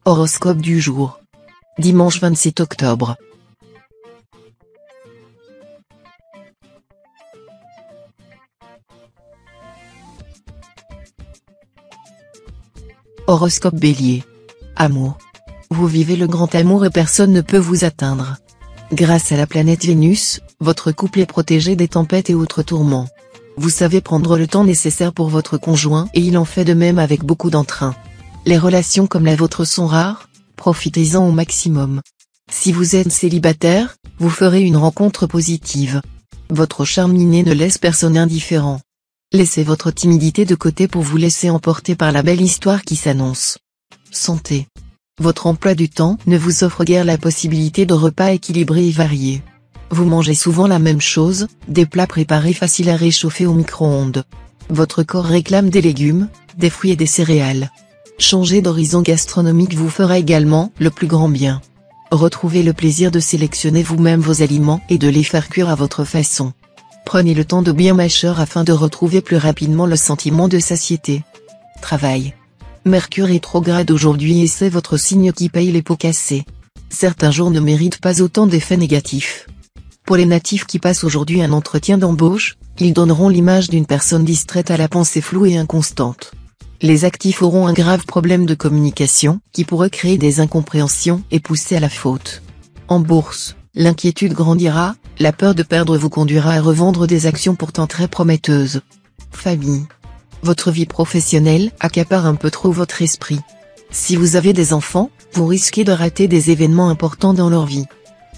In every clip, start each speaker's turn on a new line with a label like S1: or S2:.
S1: Horoscope du jour. Dimanche 27 octobre. Horoscope Bélier. Amour. Vous vivez le grand amour et personne ne peut vous atteindre. Grâce à la planète Vénus, votre couple est protégé des tempêtes et autres tourments. Vous savez prendre le temps nécessaire pour votre conjoint et il en fait de même avec beaucoup d'entrain. Les relations comme la vôtre sont rares, profitez-en au maximum. Si vous êtes célibataire, vous ferez une rencontre positive. Votre charme inné ne laisse personne indifférent. Laissez votre timidité de côté pour vous laisser emporter par la belle histoire qui s'annonce. Santé. Votre emploi du temps ne vous offre guère la possibilité de repas équilibrés et variés. Vous mangez souvent la même chose, des plats préparés faciles à réchauffer au micro-ondes. Votre corps réclame des légumes, des fruits et des céréales. Changer d'horizon gastronomique vous fera également le plus grand bien. Retrouvez le plaisir de sélectionner vous-même vos aliments et de les faire cuire à votre façon. Prenez le temps de bien mâcher afin de retrouver plus rapidement le sentiment de satiété. Travail. Mercure rétrograde aujourd'hui et c'est votre signe qui paye les pots cassés. Certains jours ne méritent pas autant d'effets négatifs. Pour les natifs qui passent aujourd'hui un entretien d'embauche, ils donneront l'image d'une personne distraite à la pensée floue et inconstante. Les actifs auront un grave problème de communication, qui pourrait créer des incompréhensions et pousser à la faute. En bourse, l'inquiétude grandira, la peur de perdre vous conduira à revendre des actions pourtant très prometteuses. Famille. Votre vie professionnelle accapare un peu trop votre esprit. Si vous avez des enfants, vous risquez de rater des événements importants dans leur vie.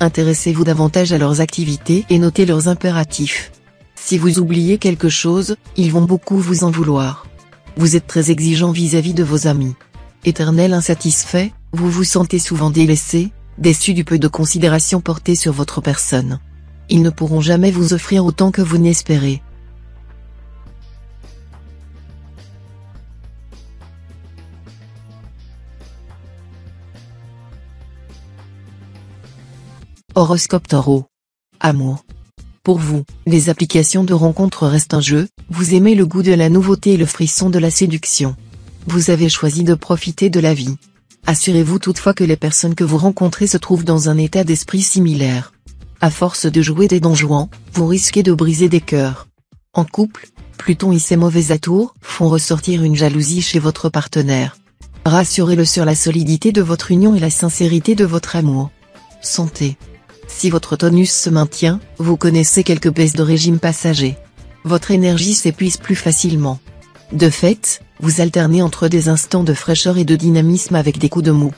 S1: Intéressez-vous davantage à leurs activités et notez leurs impératifs. Si vous oubliez quelque chose, ils vont beaucoup vous en vouloir. Vous êtes très exigeant vis-à-vis de vos amis. Éternel insatisfait, vous vous sentez souvent délaissé, déçu du peu de considération portée sur votre personne. Ils ne pourront jamais vous offrir autant que vous n'espérez. Horoscope Taureau. Amour. Pour vous, les applications de rencontres restent un jeu, vous aimez le goût de la nouveauté et le frisson de la séduction. Vous avez choisi de profiter de la vie. Assurez-vous toutefois que les personnes que vous rencontrez se trouvent dans un état d'esprit similaire. À force de jouer des Don Juan, vous risquez de briser des cœurs. En couple, Pluton et ses mauvais atours font ressortir une jalousie chez votre partenaire. Rassurez-le sur la solidité de votre union et la sincérité de votre amour. Santé. Si votre tonus se maintient, vous connaissez quelques baisses de régime passager. Votre énergie s'épuise plus facilement. De fait, vous alternez entre des instants de fraîcheur et de dynamisme avec des coups de mou.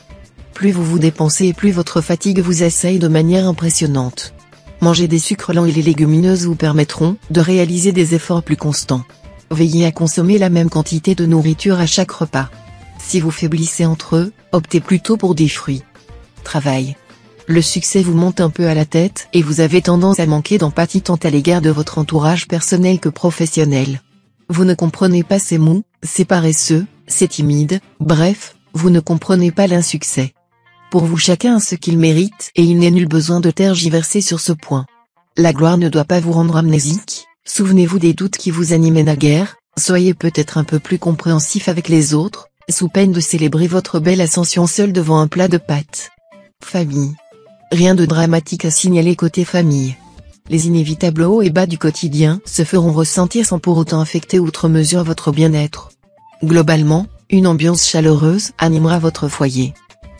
S1: Plus vous vous dépensez et plus votre fatigue vous assaille de manière impressionnante. Manger des sucres lents et les légumineuses vous permettront de réaliser des efforts plus constants. Veillez à consommer la même quantité de nourriture à chaque repas. Si vous faiblissez entre eux, optez plutôt pour des fruits. Travail. Le succès vous monte un peu à la tête et vous avez tendance à manquer d'empathie tant à l'égard de votre entourage personnel que professionnel. Vous ne comprenez pas c'est mou, c'est paresseux, c'est timide, bref, vous ne comprenez pas l'insuccès. Pour vous chacun a ce qu'il mérite et il n'est nul besoin de tergiverser sur ce point. La gloire ne doit pas vous rendre amnésique, souvenez-vous des doutes qui vous animaient naguère, soyez peut-être un peu plus compréhensif avec les autres, sous peine de célébrer votre belle ascension seul devant un plat de pâtes. Famille. Rien de dramatique à signaler côté famille. Les inévitables hauts et bas du quotidien se feront ressentir sans pour autant affecter outre mesure votre bien-être. Globalement, une ambiance chaleureuse animera votre foyer.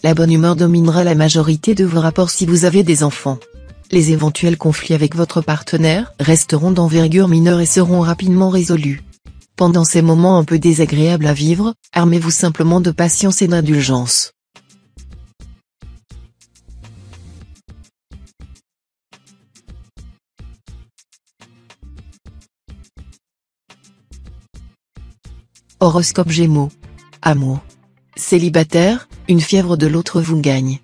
S1: La bonne humeur dominera la majorité de vos rapports si vous avez des enfants. Les éventuels conflits avec votre partenaire resteront d'envergure mineure et seront rapidement résolus. Pendant ces moments un peu désagréables à vivre, armez-vous simplement de patience et d'indulgence. Horoscope Gémeaux. Amour. Célibataire, une fièvre de l'autre vous gagne.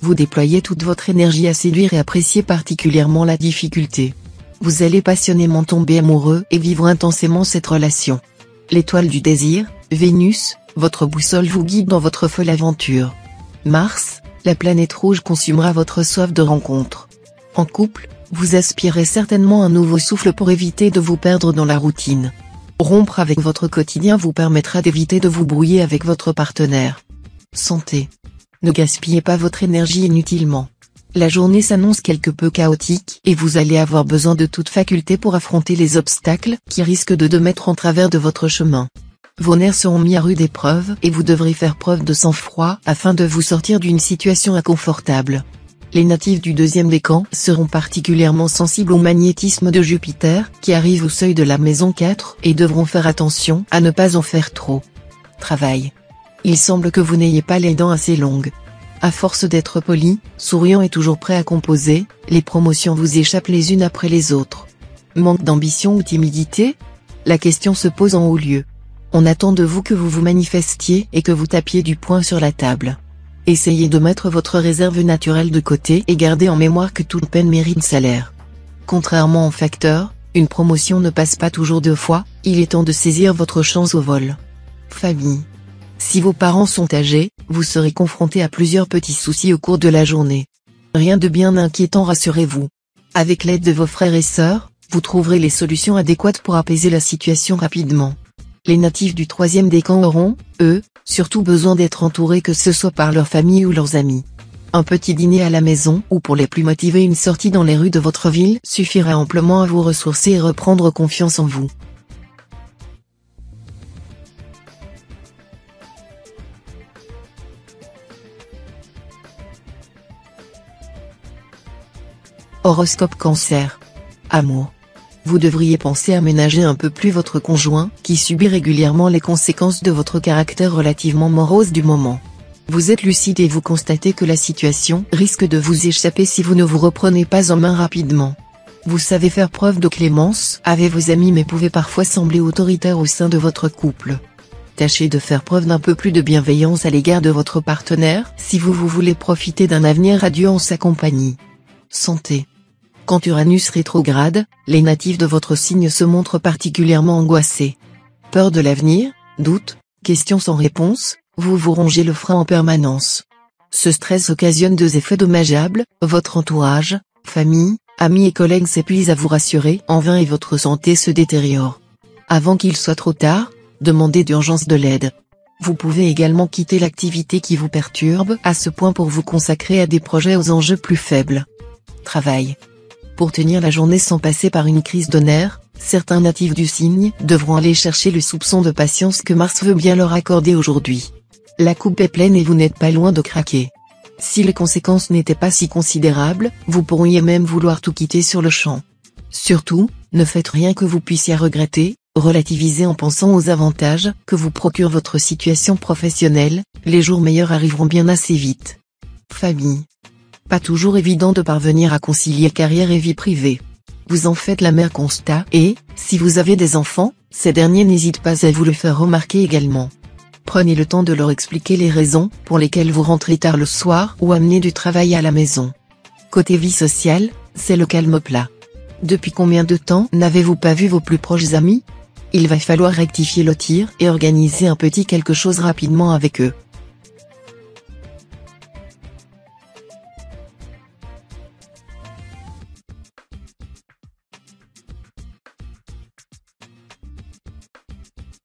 S1: Vous déployez toute votre énergie à séduire et apprécier particulièrement la difficulté. Vous allez passionnément tomber amoureux et vivre intensément cette relation. L'étoile du désir, Vénus, votre boussole vous guide dans votre folle aventure. Mars, la planète rouge consumera votre soif de rencontre. En couple, vous aspirez certainement un nouveau souffle pour éviter de vous perdre dans la routine. Rompre avec votre quotidien vous permettra d'éviter de vous brouiller avec votre partenaire. Santé. Ne gaspillez pas votre énergie inutilement. La journée s'annonce quelque peu chaotique et vous allez avoir besoin de toute faculté pour affronter les obstacles qui risquent de mettre en travers de votre chemin. Vos nerfs seront mis à rude épreuve et vous devrez faire preuve de sang-froid afin de vous sortir d'une situation inconfortable. Les natifs du deuxième décan seront particulièrement sensibles au magnétisme de Jupiter qui arrive au seuil de la maison 4 et devront faire attention à ne pas en faire trop. Travail. Il semble que vous n'ayez pas les dents assez longues. À force d'être poli, souriant et toujours prêt à composer, les promotions vous échappent les unes après les autres. Manque d'ambition ou timidité? La question se pose en haut lieu. On attend de vous que vous vous manifestiez et que vous tapiez du poing sur la table. Essayez de mettre votre réserve naturelle de côté et gardez en mémoire que toute peine mérite salaire. Contrairement en facteur, une promotion ne passe pas toujours 2 fois, il est temps de saisir votre chance au vol. Famille. Si vos parents sont âgés, vous serez confronté à plusieurs petits soucis au cours de la journée. Rien de bien inquiétant, rassurez-vous. Avec l'aide de vos frères et sœurs, vous trouverez les solutions adéquates pour apaiser la situation rapidement. Les natifs du troisième décan auront, eux, surtout besoin d'être entourés, que ce soit par leur famille ou leurs amis. Un petit dîner à la maison ou pour les plus motivés une sortie dans les rues de votre ville suffira amplement à vous ressourcer et reprendre confiance en vous. Horoscope Cancer. Amour. Vous devriez penser à ménager un peu plus votre conjoint, qui subit régulièrement les conséquences de votre caractère relativement morose du moment. Vous êtes lucide et vous constatez que la situation risque de vous échapper si vous ne vous reprenez pas en main rapidement. Vous savez faire preuve de clémence avec vos amis mais pouvez parfois sembler autoritaire au sein de votre couple. Tâchez de faire preuve d'un peu plus de bienveillance à l'égard de votre partenaire si vous voulez profiter d'un avenir radieux en sa compagnie. Santé. Quand Uranus rétrograde, les natifs de votre signe se montrent particulièrement angoissés. Peur de l'avenir, doute, questions sans réponse, vous vous rongez le frein en permanence. Ce stress occasionne 2 effets dommageables, votre entourage, famille, amis et collègues s'épuisent à vous rassurer en vain et votre santé se détériore. Avant qu'il soit trop tard, demandez d'urgence de l'aide. Vous pouvez également quitter l'activité qui vous perturbe à ce point pour vous consacrer à des projets aux enjeux plus faibles. Travail. Pour tenir la journée sans passer par une crise de nerfs, certains natifs du signe devront aller chercher le soupçon de patience que Mars veut bien leur accorder aujourd'hui. La coupe est pleine et vous n'êtes pas loin de craquer. Si les conséquences n'étaient pas si considérables, vous pourriez même vouloir tout quitter sur le champ. Surtout, ne faites rien que vous puissiez regretter, relativisez en pensant aux avantages que vous procure votre situation professionnelle, les jours meilleurs arriveront bien assez vite. Famille. Pas toujours évident de parvenir à concilier carrière et vie privée. Vous en faites l'amer constat et, si vous avez des enfants, ces derniers n'hésitent pas à vous le faire remarquer également. Prenez le temps de leur expliquer les raisons pour lesquelles vous rentrez tard le soir ou amenez du travail à la maison. Côté vie sociale, c'est le calme plat. Depuis combien de temps n'avez-vous pas vu vos plus proches amis? Il va falloir rectifier le tir et organiser un petit quelque chose rapidement avec eux.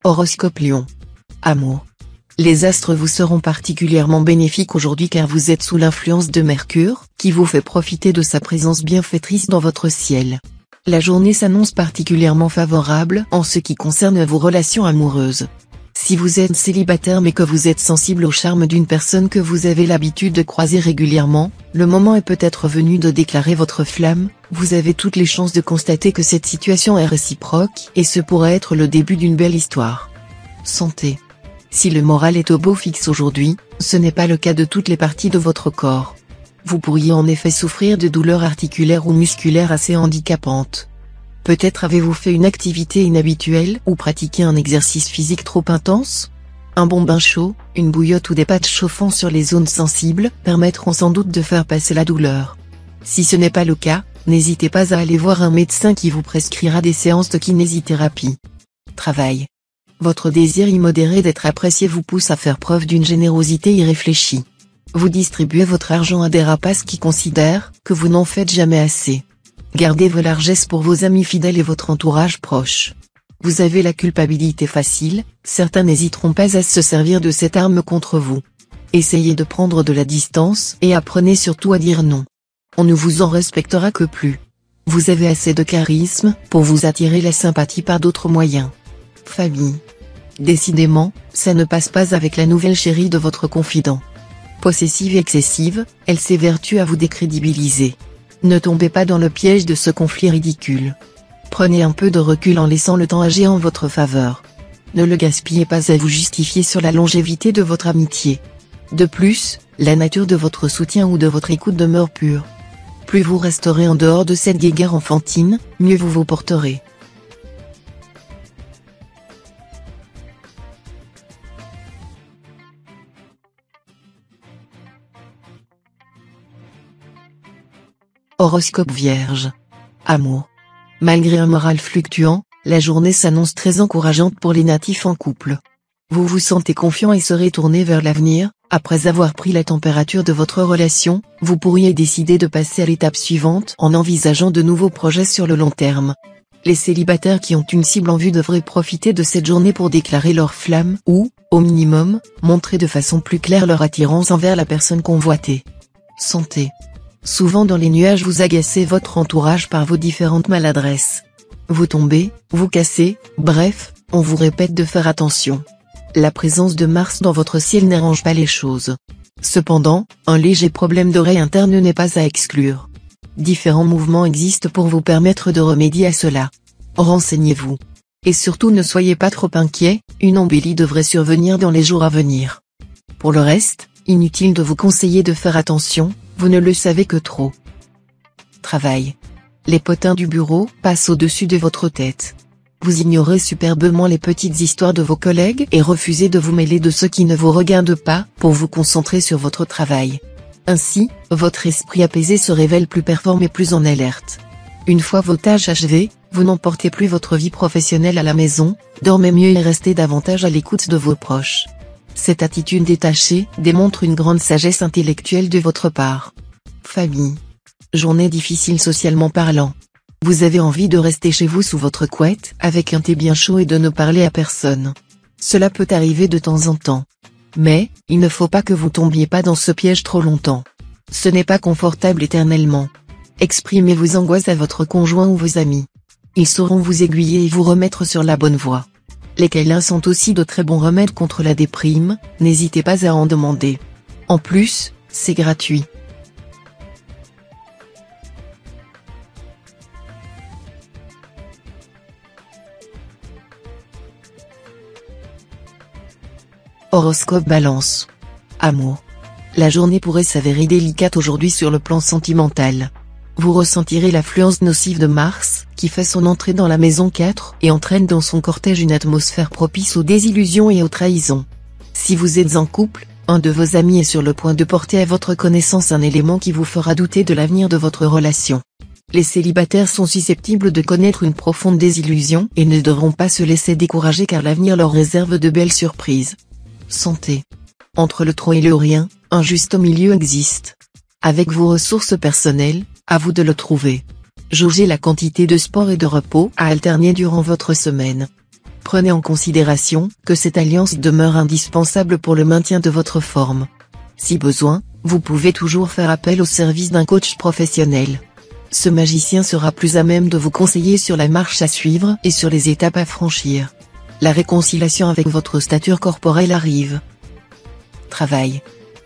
S1: Horoscope Lion. Amour. Les astres vous seront particulièrement bénéfiques aujourd'hui car vous êtes sous l'influence de Mercure, qui vous fait profiter de sa présence bienfaitrice dans votre ciel. La journée s'annonce particulièrement favorable en ce qui concerne vos relations amoureuses. Si vous êtes célibataire mais que vous êtes sensible au charme d'une personne que vous avez l'habitude de croiser régulièrement, le moment est peut-être venu de déclarer votre flamme, vous avez toutes les chances de constater que cette situation est réciproque et ce pourrait être le début d'une belle histoire. Santé. Si le moral est au beau fixe aujourd'hui, ce n'est pas le cas de toutes les parties de votre corps. Vous pourriez en effet souffrir de douleurs articulaires ou musculaires assez handicapantes. Peut-être avez-vous fait une activité inhabituelle ou pratiqué un exercice physique trop intense? Un bon bain chaud, une bouillotte ou des pâtes chauffant sur les zones sensibles permettront sans doute de faire passer la douleur. Si ce n'est pas le cas, n'hésitez pas à aller voir un médecin qui vous prescrira des séances de kinésithérapie. Travail. Votre désir immodéré d'être apprécié vous pousse à faire preuve d'une générosité irréfléchie. Vous distribuez votre argent à des rapaces qui considèrent que vous n'en faites jamais assez. Gardez vos largesses pour vos amis fidèles et votre entourage proche. Vous avez la culpabilité facile, certains n'hésiteront pas à se servir de cette arme contre vous. Essayez de prendre de la distance et apprenez surtout à dire non. On ne vous en respectera que plus. Vous avez assez de charisme pour vous attirer la sympathie par d'autres moyens. Famille. Décidément, ça ne passe pas avec la nouvelle chérie de votre confident. Possessive et excessive, elle s'évertue à vous décrédibiliser. Ne tombez pas dans le piège de ce conflit ridicule. Prenez un peu de recul en laissant le temps agir en votre faveur. Ne le gaspillez pas à vous justifier sur la longévité de votre amitié. De plus, la nature de votre soutien ou de votre écoute demeure pure. Plus vous resterez en dehors de cette guéguerre enfantine, mieux vous vous porterez. Horoscope Vierge. Amour. Malgré un moral fluctuant, la journée s'annonce très encourageante pour les natifs en couple. Vous vous sentez confiant et serez tourné vers l'avenir. Après avoir pris la température de votre relation, vous pourriez décider de passer à l'étape suivante en envisageant de nouveaux projets sur le long terme. Les célibataires qui ont une cible en vue devraient profiter de cette journée pour déclarer leur flamme ou, au minimum, montrer de façon plus claire leur attirance envers la personne convoitée. Santé. Souvent dans les nuages vous agacez votre entourage par vos différentes maladresses. Vous tombez, vous cassez, bref, on vous répète de faire attention. La présence de Mars dans votre ciel n'arrange pas les choses. Cependant, un léger problème d'oreille interne n'est pas à exclure. Différents mouvements existent pour vous permettre de remédier à cela. Renseignez-vous. Et surtout ne soyez pas trop inquiet, une embellie devrait survenir dans les jours à venir. Pour le reste, inutile de vous conseiller de faire attention, vous ne le savez que trop. Travail. Les potins du bureau passent au-dessus de votre tête. Vous ignorez superbement les petites histoires de vos collègues et refusez de vous mêler de ceux qui ne vous regardent pas pour vous concentrer sur votre travail. Ainsi, votre esprit apaisé se révèle plus performant et plus en alerte. Une fois vos tâches achevées, vous n'emportez plus votre vie professionnelle à la maison, dormez mieux et restez davantage à l'écoute de vos proches. Cette attitude détachée démontre une grande sagesse intellectuelle de votre part. Famille. Journée difficile socialement parlant. Vous avez envie de rester chez vous sous votre couette avec un thé bien chaud et de ne parler à personne. Cela peut arriver de temps en temps. Mais, il ne faut pas que vous tombiez pas dans ce piège trop longtemps. Ce n'est pas confortable éternellement. Exprimez vos angoisses à votre conjoint ou vos amis. Ils sauront vous aiguiller et vous remettre sur la bonne voie. Les câlins sont aussi de très bons remèdes contre la déprime, n'hésitez pas à en demander. En plus, c'est gratuit. Horoscope Balance. Amour. La journée pourrait s'avérer délicate aujourd'hui sur le plan sentimental. Vous ressentirez l'affluence nocive de Mars, qui fait son entrée dans la maison 4 et entraîne dans son cortège une atmosphère propice aux désillusions et aux trahisons. Si vous êtes en couple, un de vos amis est sur le point de porter à votre connaissance un élément qui vous fera douter de l'avenir de votre relation. Les célibataires sont susceptibles de connaître une profonde désillusion et ne devront pas se laisser décourager car l'avenir leur réserve de belles surprises. Santé. Entre le trop et le rien, un juste milieu existe. Avec vos ressources personnelles, à vous de le trouver. Jaugez la quantité de sport et de repos à alterner durant votre semaine. Prenez en considération que cette alliance demeure indispensable pour le maintien de votre forme. Si besoin, vous pouvez toujours faire appel au service d'un coach professionnel. Ce magicien sera plus à même de vous conseiller sur la marche à suivre et sur les étapes à franchir. La réconciliation avec votre stature corporelle arrive. Travail.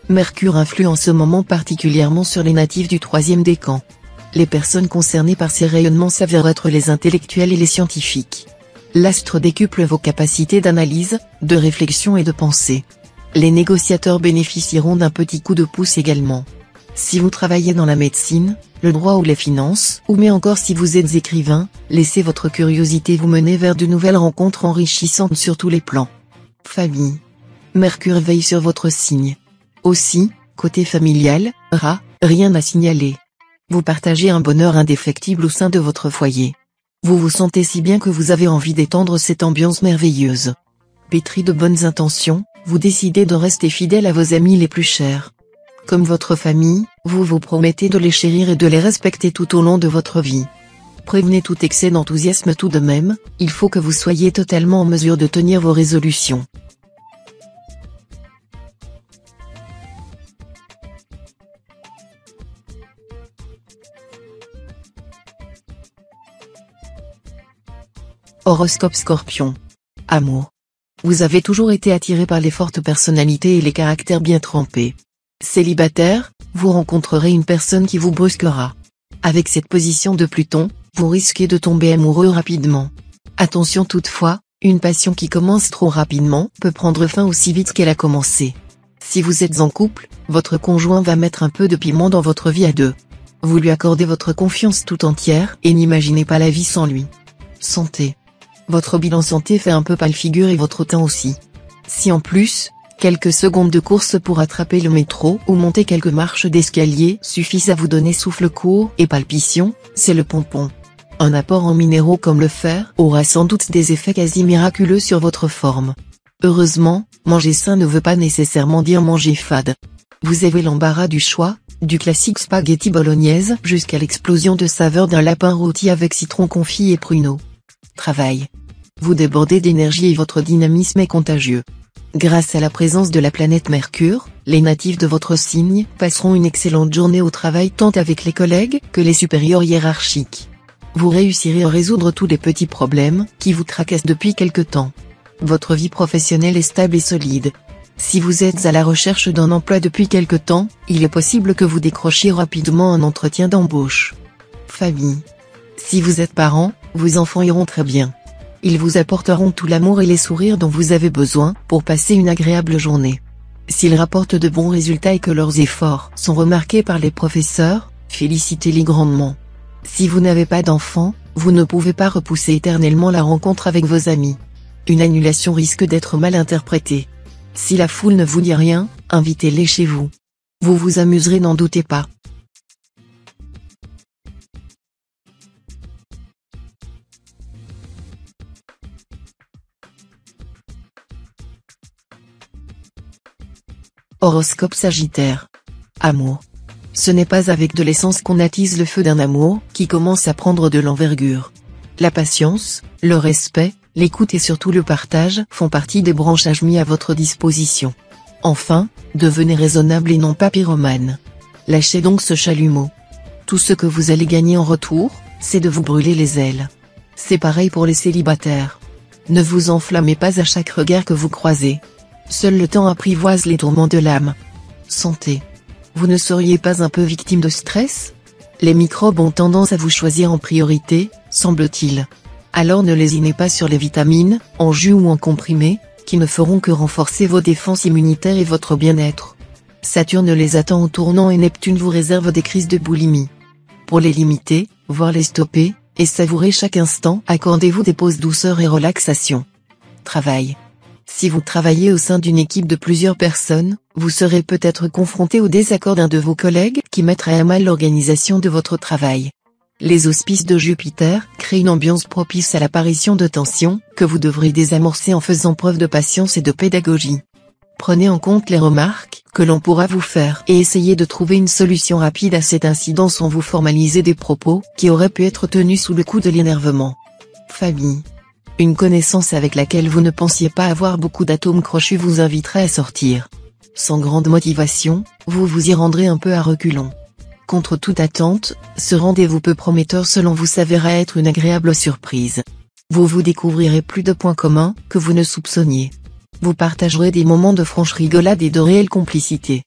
S1: Mercure influe en ce moment particulièrement sur les natifs du 3e décan. Les personnes concernées par ces rayonnements s'avèrent être les intellectuels et les scientifiques. L'astre décuple vos capacités d'analyse, de réflexion et de pensée. Les négociateurs bénéficieront d'un petit coup de pouce également. Si vous travaillez dans la médecine, le droit ou les finances, ou mais encore si vous êtes écrivain, laissez votre curiosité vous mener vers de nouvelles rencontres enrichissantes sur tous les plans. Famille. Mercure veille sur votre signe. Aussi, côté familial, rien à signaler. Vous partagez un bonheur indéfectible au sein de votre foyer. Vous vous sentez si bien que vous avez envie d'étendre cette ambiance merveilleuse. Pétri de bonnes intentions, vous décidez de rester fidèle à vos amis les plus chers. Comme votre famille, vous vous promettez de les chérir et de les respecter tout au long de votre vie. Prévenez tout excès d'enthousiasme tout de même, il faut que vous soyez totalement en mesure de tenir vos résolutions. Horoscope Scorpion. Amour. Vous avez toujours été attiré par les fortes personnalités et les caractères bien trempés. Célibataire, vous rencontrerez une personne qui vous brusquera. Avec cette position de Pluton, vous risquez de tomber amoureux rapidement. Attention toutefois, une passion qui commence trop rapidement peut prendre fin aussi vite qu'elle a commencé. Si vous êtes en couple, votre conjoint va mettre un peu de piment dans votre vie à deux. Vous lui accordez votre confiance tout entière et n'imaginez pas la vie sans lui. Santé. Votre bilan santé fait un peu pâle figure et votre teint aussi. Si en plus, quelques secondes de course pour attraper le métro ou monter quelques marches d'escalier suffisent à vous donner souffle court et palpitation, c'est le pompon. Un apport en minéraux comme le fer aura sans doute des effets quasi miraculeux sur votre forme. Heureusement, manger sain ne veut pas nécessairement dire manger fade. Vous avez l'embarras du choix, du classique spaghetti bolognaise jusqu'à l'explosion de saveur d'un lapin rôti avec citron confit et pruneaux. Travail. Vous débordez d'énergie et votre dynamisme est contagieux. Grâce à la présence de la planète Mercure, les natifs de votre signe passeront une excellente journée au travail tant avec les collègues que les supérieurs hiérarchiques. Vous réussirez à résoudre tous les petits problèmes qui vous tracassent depuis quelque temps. Votre vie professionnelle est stable et solide. Si vous êtes à la recherche d'un emploi depuis quelque temps, il est possible que vous décrochiez rapidement un entretien d'embauche. Famille. Si vous êtes parent, vos enfants iront très bien. Ils vous apporteront tout l'amour et les sourires dont vous avez besoin pour passer une agréable journée. S'ils rapportent de bons résultats et que leurs efforts sont remarqués par les professeurs, félicitez-les grandement. Si vous n'avez pas d'enfants, vous ne pouvez pas repousser éternellement la rencontre avec vos amis. Une annulation risque d'être mal interprétée. Si la foule ne vous dit rien, invitez-les chez vous. Vous vous amuserez, n'en doutez pas. Horoscope Sagittaire. Amour. Ce n'est pas avec de l'essence qu'on attise le feu d'un amour qui commence à prendre de l'envergure. La patience, le respect, l'écoute et surtout le partage font partie des branchages mis à votre disposition. Enfin, devenez raisonnable et non pas pyromane. Lâchez donc ce chalumeau. Tout ce que vous allez gagner en retour, c'est de vous brûler les ailes. C'est pareil pour les célibataires. Ne vous enflammez pas à chaque regard que vous croisez. Seul le temps apprivoise les tourments de l'âme. Santé. Vous ne seriez pas un peu victime de stress? Les microbes ont tendance à vous choisir en priorité, semble-t-il. Alors ne lésinez pas sur les vitamines, en jus ou en comprimé, qui ne feront que renforcer vos défenses immunitaires et votre bien-être. Saturne les attend au tournant et Neptune vous réserve des crises de boulimie. Pour les limiter, voire les stopper, et savourer chaque instant, accordez-vous des pauses douceur et relaxation. Travail. Si vous travaillez au sein d'une équipe de plusieurs personnes, vous serez peut-être confronté au désaccord d'un de vos collègues qui mettra à mal l'organisation de votre travail. Les auspices de Jupiter créent une ambiance propice à l'apparition de tensions, que vous devrez désamorcer en faisant preuve de patience et de pédagogie. Prenez en compte les remarques que l'on pourra vous faire et essayez de trouver une solution rapide à cet incident sans vous formaliser des propos qui auraient pu être tenus sous le coup de l'énervement. Famille. Une connaissance avec laquelle vous ne pensiez pas avoir beaucoup d'atomes crochus vous inviterait à sortir. Sans grande motivation, vous vous y rendrez un peu à reculons. Contre toute attente, ce rendez-vous peu prometteur selon vous s'avéra être une agréable surprise. Vous découvrirez plus de points communs que vous ne soupçonniez. Vous partagerez des moments de franche rigolade et de réelle complicité.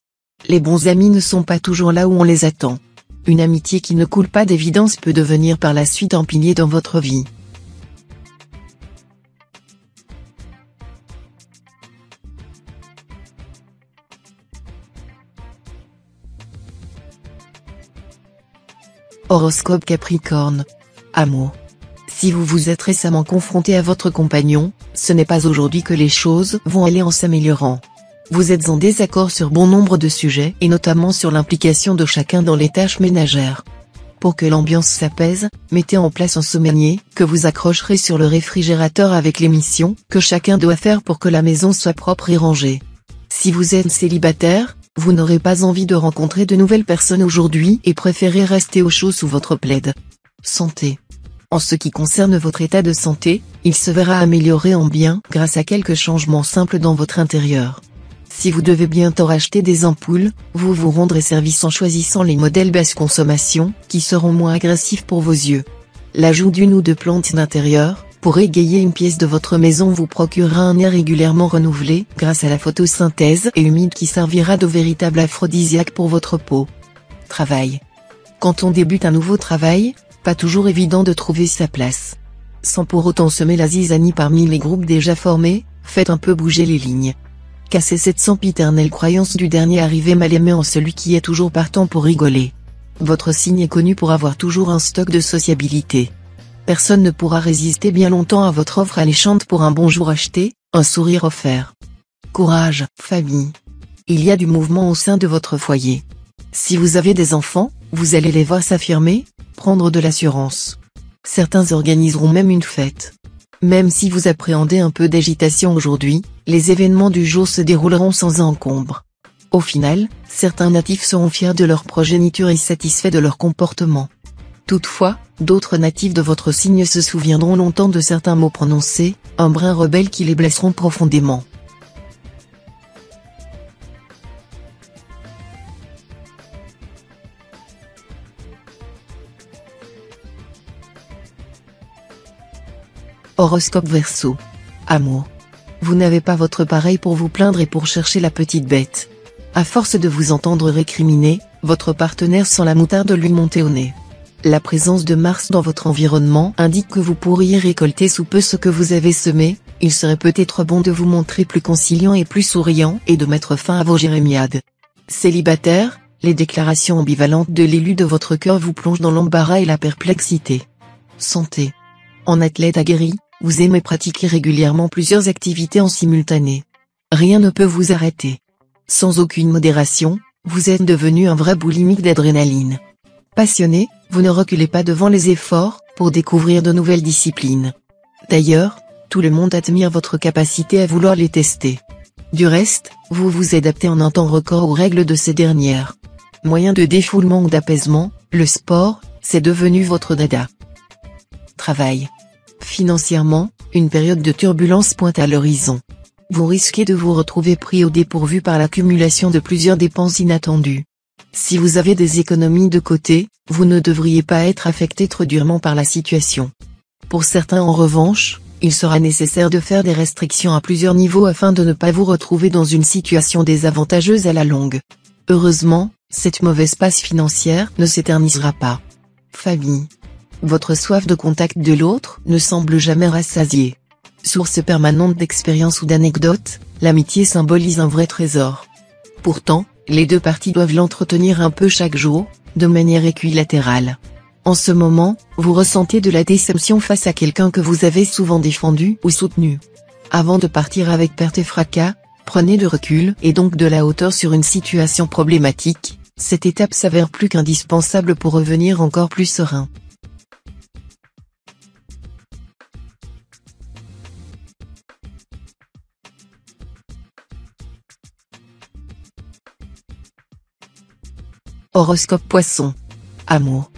S1: Les bons amis ne sont pas toujours là où on les attend. Une amitié qui ne coule pas d'évidence peut devenir par la suite un pilier dans votre vie. Horoscope Capricorne. Amour. Si vous vous êtes récemment confronté à votre compagnon, ce n'est pas aujourd'hui que les choses vont aller en s'améliorant. Vous êtes en désaccord sur bon nombre de sujets et notamment sur l'implication de chacun dans les tâches ménagères. Pour que l'ambiance s'apaise, mettez en place un semainier que vous accrocherez sur le réfrigérateur avec les missions que chacun doit faire pour que la maison soit propre et rangée. Si vous êtes célibataire, vous n'aurez pas envie de rencontrer de nouvelles personnes aujourd'hui et préférez rester au chaud sous votre plaid. Santé. En ce qui concerne votre état de santé, il se verra amélioré en bien grâce à quelques changements simples dans votre intérieur. Si vous devez bientôt racheter des ampoules, vous vous rendrez service en choisissant les modèles basse consommation, qui seront moins agressifs pour vos yeux. L'ajout d'une ou deux plantes d'intérieur, Pour égayer une pièce de votre maison vous procurera un air régulièrement renouvelé grâce à la photosynthèse et humide qui servira de véritable aphrodisiaque pour votre peau. Travail. Quand on débute un nouveau travail, pas toujours évident de trouver sa place. Sans pour autant semer la zizanie parmi les groupes déjà formés, faites un peu bouger les lignes. Cassez cette sempiternelle croyance du dernier arrivé mal aimé en celui qui est toujours partant pour rigoler. Votre signe est connu pour avoir toujours un stock de sociabilité. Personne ne pourra résister bien longtemps à votre offre alléchante pour un bonjour acheté, un sourire offert. Courage, famille. Il y a du mouvement au sein de votre foyer. Si vous avez des enfants, vous allez les voir s'affirmer, prendre de l'assurance. Certains organiseront même une fête. Même si vous appréhendez un peu d'agitation aujourd'hui, les événements du jour se dérouleront sans encombre. Au final, certains natifs seront fiers de leur progéniture et satisfaits de leur comportement. Toutefois, d'autres natifs de votre signe se souviendront longtemps de certains mots prononcés, un brin rebelle qui les blesseront profondément. Horoscope Verseau. Amour. Vous n'avez pas votre pareil pour vous plaindre et pour chercher la petite bête. À force de vous entendre récriminer, votre partenaire sent la moutarde lui monter au nez. La présence de Mars dans votre environnement indique que vous pourriez récolter sous peu ce que vous avez semé. Il serait peut-être bon de vous montrer plus conciliant et plus souriant et de mettre fin à vos jérémiades. Célibataire, les déclarations ambivalentes de l'élu de votre cœur vous plongent dans l'embarras et la perplexité. Santé. En athlète aguerri, vous aimez pratiquer régulièrement plusieurs activités en simultané. Rien ne peut vous arrêter. Sans aucune modération, vous êtes devenu un vrai boulimique d'adrénaline. Passionné, vous ne reculez pas devant les efforts, pour découvrir de nouvelles disciplines. D'ailleurs, tout le monde admire votre capacité à vouloir les tester. Du reste, vous vous adaptez en un temps record aux règles de ces dernières. Moyen de défoulement ou d'apaisement, le sport, c'est devenu votre dada. Travail. Financièrement, une période de turbulence pointe à l'horizon. Vous risquez de vous retrouver pris au dépourvu par l'accumulation de plusieurs dépenses inattendues. Si vous avez des économies de côté, vous ne devriez pas être affecté trop durement par la situation. Pour certains en revanche, il sera nécessaire de faire des restrictions à plusieurs niveaux afin de ne pas vous retrouver dans une situation désavantageuse à la longue. Heureusement, cette mauvaise passe financière ne s'éternisera pas. Famille. Votre soif de contact de l'autre ne semble jamais rassasiée. Source permanente d'expériences ou d'anecdotes, l'amitié symbolise un vrai trésor. Pourtant, les deux parties doivent l'entretenir un peu chaque jour, de manière équilatérale. En ce moment, vous ressentez de la déception face à quelqu'un que vous avez souvent défendu ou soutenu. Avant de partir avec perte et fracas, prenez de recul et donc de la hauteur sur une situation problématique. Cette étape s'avère plus qu'indispensable pour revenir encore plus serein. Horoscope Poisson. Amour.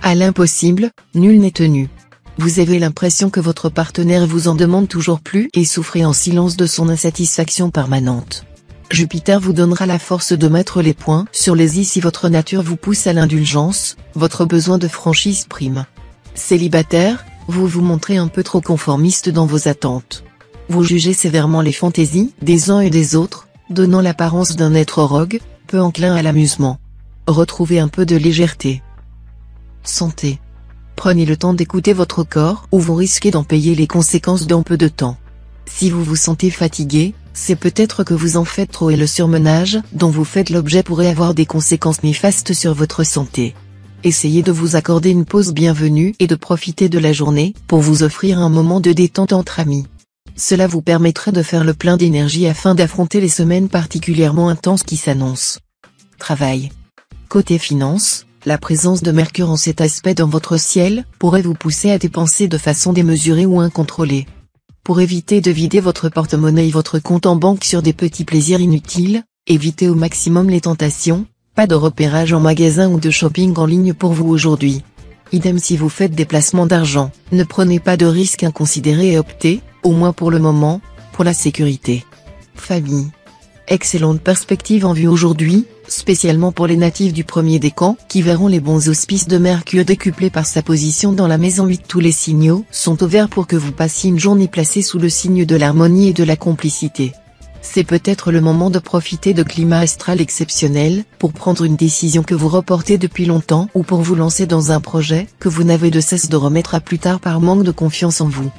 S1: À l'impossible, nul n'est tenu. Vous avez l'impression que votre partenaire vous en demande toujours plus et souffrez en silence de son insatisfaction permanente. Jupiter vous donnera la force de mettre les points sur les i si votre nature vous pousse à l'indulgence, votre besoin de franchise prime. Célibataire, vous vous montrez un peu trop conformiste dans vos attentes. Vous jugez sévèrement les fantaisies des uns et des autres, donnant l'apparence d'un être rogue, peu enclin à l'amusement. Retrouvez un peu de légèreté. Santé. Prenez le temps d'écouter votre corps ou vous risquez d'en payer les conséquences dans peu de temps. Si vous vous sentez fatigué, c'est peut-être que vous en faites trop et le surmenage dont vous faites l'objet pourrait avoir des conséquences néfastes sur votre santé. Essayez de vous accorder une pause bienvenue et de profiter de la journée pour vous offrir un moment de détente entre amis. Cela vous permettrait de faire le plein d'énergie afin d'affronter les semaines particulièrement intenses qui s'annoncent. Travail. Côté finance, la présence de Mercure en cet aspect dans votre ciel pourrait vous pousser à dépenser de façon démesurée ou incontrôlée. Pour éviter de vider votre porte-monnaie et votre compte en banque sur des petits plaisirs inutiles, évitez au maximum les tentations, pas de repérage en magasin ou de shopping en ligne pour vous aujourd'hui. Idem si vous faites des placements d'argent, ne prenez pas de risques inconsidérés et optez, au moins pour le moment, pour la sécurité. Famille. Excellente perspective en vue aujourd'hui, Spécialement pour les natifs du premier décan, qui verront les bons auspices de Mercure décuplés par sa position dans la maison 8. Tous les signaux sont au vert pour que vous passiez une journée placée sous le signe de l'harmonie et de la complicité. C'est peut-être le moment de profiter de climat astral exceptionnel, pour prendre une décision que vous reportez depuis longtemps ou pour vous lancer dans un projet que vous n'avez de cesse de remettre à plus tard par manque de confiance en vous.